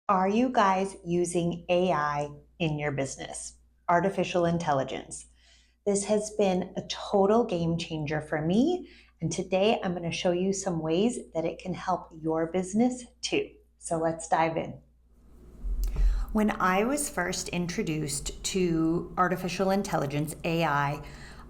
Are you guys using AI in your business? Artificial intelligence. This has been a total game changer for me. And today I'm going to show you some ways that it can help your business too. So let's dive in. When I was first introduced to artificial intelligence, AI,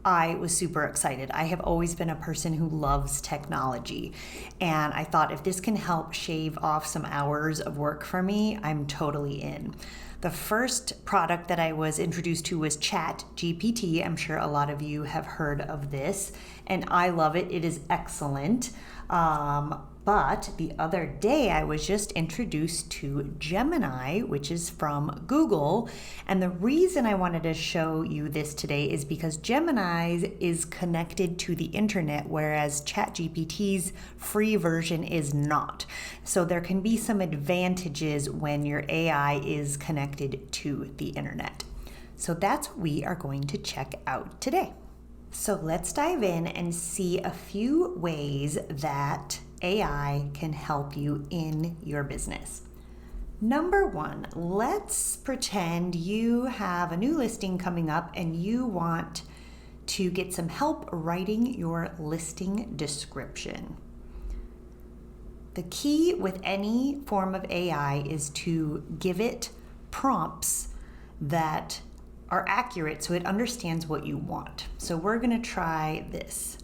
I was super excited. I have always been a person who loves technology. And I thought if this can help shave off some hours of work for me, I'm totally in. The first product that I was introduced to was Chat GPT. I'm sure a lot of you have heard of this, and I love it. It is excellent. But the other day, I was just introduced to Gemini, which is from Google. And the reason I wanted to show you this today is because Gemini is connected to the internet, whereas ChatGPT's free version is not. So there can be some advantages when your AI is connected to the internet. So that's what we are going to check out today. So let's dive in and see a few ways that AI can help you in your business. Number one, let's pretend you have a new listing coming up and you want to get some help writing your listing description. The key with any form of AI is to give it prompts that are accurate so it understands what you want. So we're going to try this.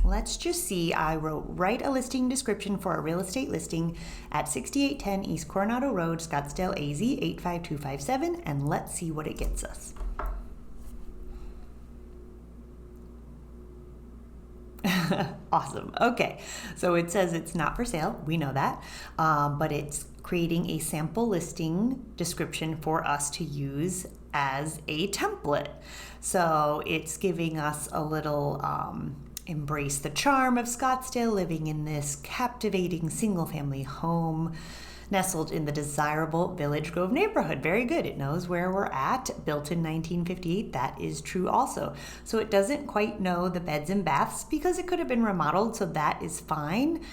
Let's just see, I wrote, write a listing description for a real estate listing at 6810 East Coronado Road, Scottsdale, AZ 85257, and let's see what it gets us. Awesome. Okay, so it says it's not for sale. We know that, but it's creating a sample listing description for us to use as a template. So it's giving us a little embrace the charm of Scottsdale, living in this captivating single-family home nestled in the desirable Village Grove neighborhood. Very good. It knows where we're at. Built in 1958. That is true also. So it doesn't quite know the beds and baths because it could have been remodeled, so that is fine.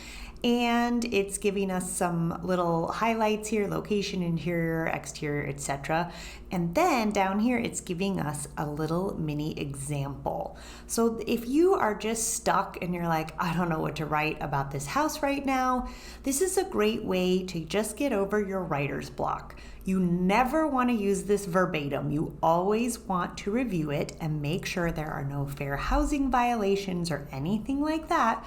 And it's giving us some little highlights here: location, interior, exterior, etc. And then down here, it's giving us a little mini example. So if you are just stuck and you're like, I don't know what to write about this house right now, this is a great way to just get over your writer's block. You never want to use this verbatim. You always want to review it and make sure there are no fair housing violations or anything like that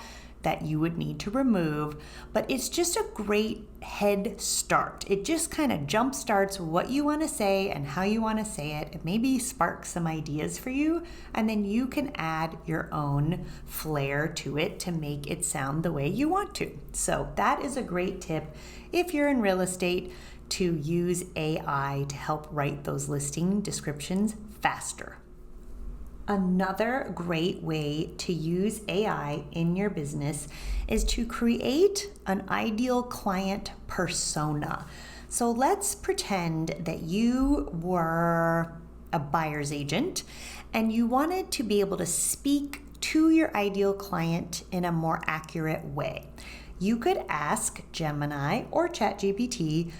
you would need to remove, but it's just a great head start. It just kind of jump starts what you want to say and how you want to say it. It maybe sparks some ideas for you, and then you can add your own flair to it to make it sound the way you want to. So that is a great tip if you're in real estate, to use AI to help write those listing descriptions faster. Another great way to use AI in your business is to create an ideal client persona. So let's pretend that you were a buyer's agent and you wanted to be able to speak to your ideal client in a more accurate way. You could ask Gemini or ChatGPT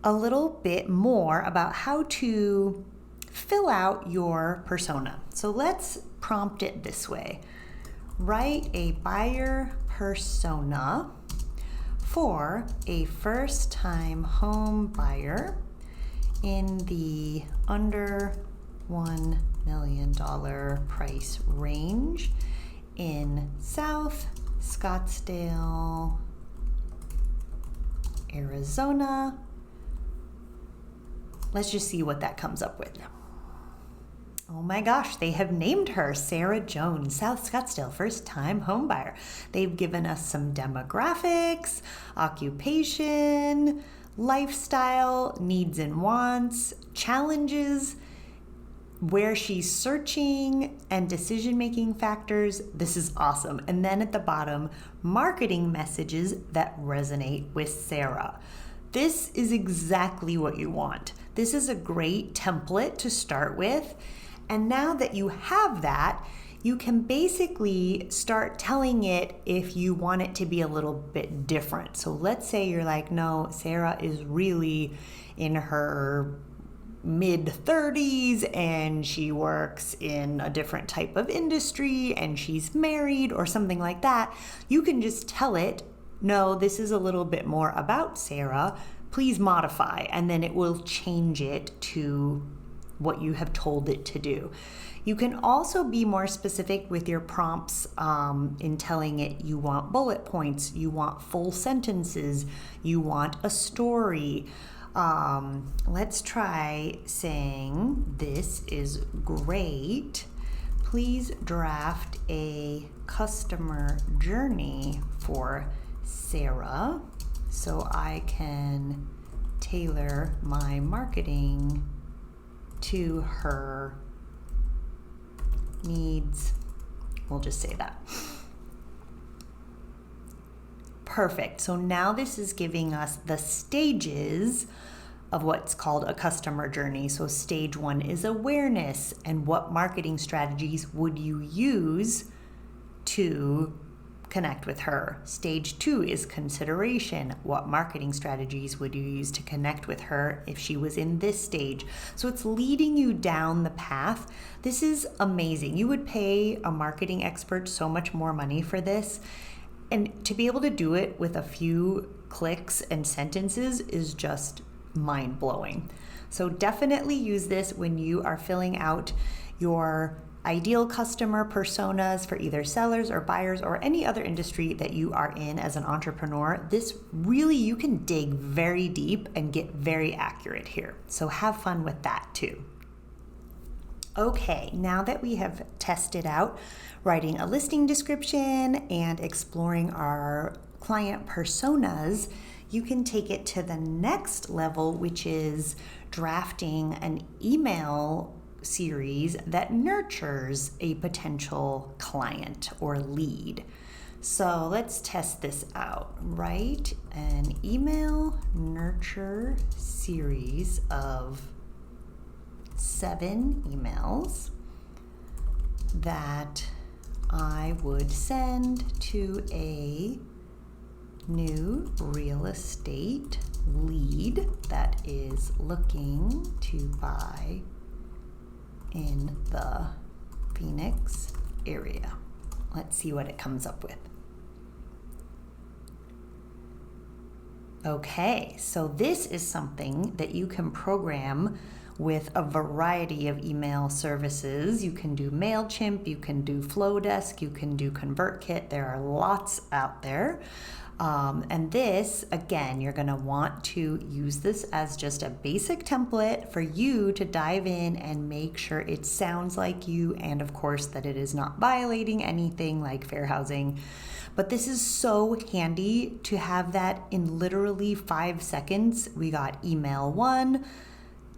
a little bit more about how to fill out your persona. So let's prompt it this way. Write a buyer persona for a first-time home buyer in the under $1 million price range in South Scottsdale, Arizona. Let's just see what that comes up with. Oh my gosh, they have named her Sarah Jones, South Scottsdale, first-time homebuyer. They've given us some demographics, occupation, lifestyle, needs and wants, challenges, where she's searching and decision-making factors. This is awesome. And then at the bottom, marketing messages that resonate with Sarah. This is exactly what you want. This is a great template to start with. And now that you have that, you can basically start telling it if you want it to be a little bit different. So let's say you're like, no, Sarah is really in her mid-30s and she works in a different type of industry and she's married or something like that. You can just tell it, no, this is a little bit more about Sarah. Please modify, and then it will change it to what you have told it to do. You can also be more specific with your prompts in telling it you want bullet points, you want full sentences, you want a story. Let's try saying, this is great. Please draft a customer journey for Sarah so I can tailor my marketing to her needs. We'll just say that. Perfect. So now this is giving us the stages of what's called a customer journey. So stage 1 is awareness, and what marketing strategies would you use to connect with her. Stage 2 is consideration. What marketing strategies would you use to connect with her if she was in this stage? So it's leading you down the path. This is amazing. You would pay a marketing expert so much more money for this. And to be able to do it with a few clicks and sentences is just mind-blowing. So definitely use this when you are filling out your ideal customer personas for either sellers or buyers or any other industry that you are in as an entrepreneur. This really, you can dig very deep and get very accurate here. So have fun with that too. Okay, now that we have tested out writing a listing description and exploring our client personas, you can take it to the next level, which is drafting an email series that nurtures a potential client or lead. So let's test this out. Write an email nurture series of 7 emails that I would send to a new real estate lead that is looking to buy in the Phoenix area. Let's see what it comes up with. Okay, so this is something that you can program with a variety of email services. You can do MailChimp, you can do Flowdesk, you can do ConvertKit. There are lots out there. And this, again, you're going to want to use this as just a basic template for you to dive in and make sure it sounds like you, and of course that it is not violating anything like fair housing. But this is so handy to have that in literally 5 seconds. We got email 1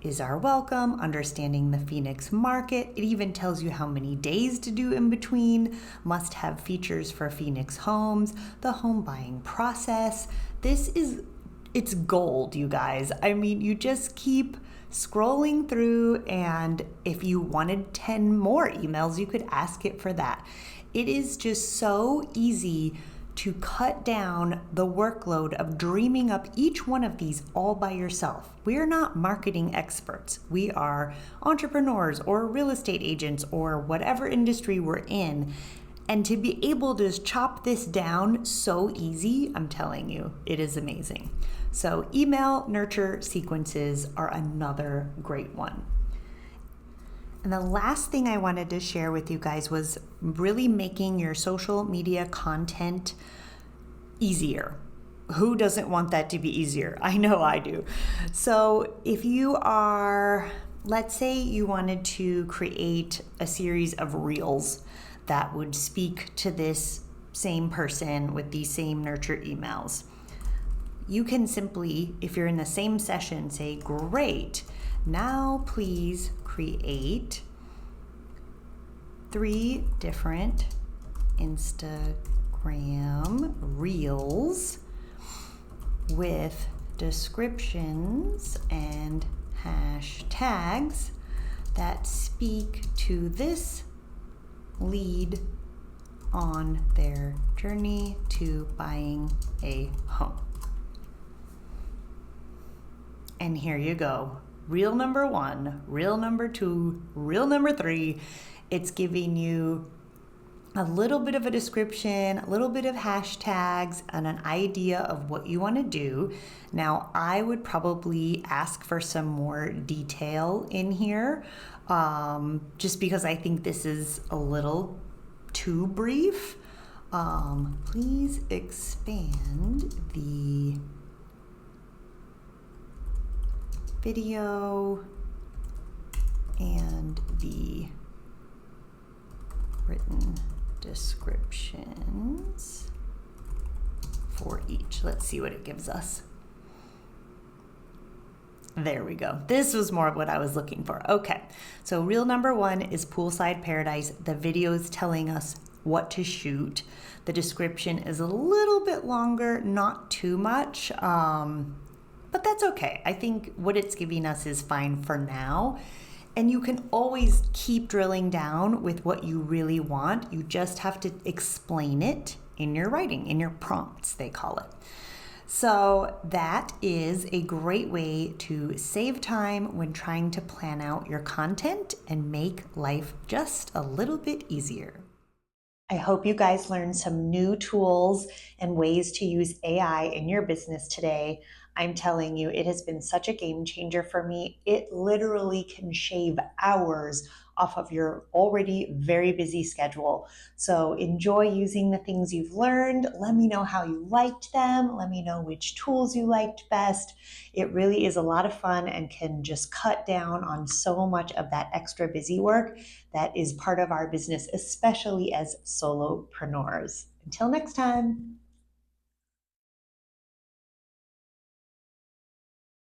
is our welcome, understanding the Phoenix market. It even tells you how many days to do in between, must have features for Phoenix homes, the home buying process. It's gold, you guys. I mean, you just keep scrolling through, and if you wanted 10 more emails, you could ask it for that. It is just so easy to cut down the workload of dreaming up each one of these all by yourself. We are not marketing experts. We are entrepreneurs or real estate agents or whatever industry we're in. And to be able to chop this down so easy, I'm telling you, it is amazing. So email nurture sequences are another great one. And the last thing I wanted to share with you guys was really making your social media content easier. Who doesn't want that to be easier? I know I do. So if you are, let's say you wanted to create a series of reels that would speak to this same person with these same nurture emails, you can simply, if you're in the same session, say, great, now please create 3 different Instagram reels with descriptions and hashtags that speak to this lead on their journey to buying a home. And here you go. Reel number 1, reel number 2, reel number 3. It's giving you a little bit of a description, a little bit of hashtags, and an idea of what you want to do. Now, I would probably ask for some more detail in here, just because I think this is a little too brief. Please expand the video and the written descriptions for each. Let's see what it gives us. There we go. This was more of what I was looking for. Okay, so reel number 1 is Poolside Paradise. The video is telling us what to shoot. The description is a little bit longer, not too much, but that's okay. I think what it's giving us is fine for now. And you can always keep drilling down with what you really want. You just have to explain it in your writing, in your prompts, they call it. So that is a great way to save time when trying to plan out your content and make life just a little bit easier. I hope you guys learned some new tools and ways to use AI in your business today. I'm telling you, it has been such a game changer for me. It literally can shave hours off of your already very busy schedule. So enjoy using the things you've learned. Let me know how you liked them. Let me know which tools you liked best. It really is a lot of fun and can just cut down on so much of that extra busy work that is part of our business, especially as solopreneurs. Until next time.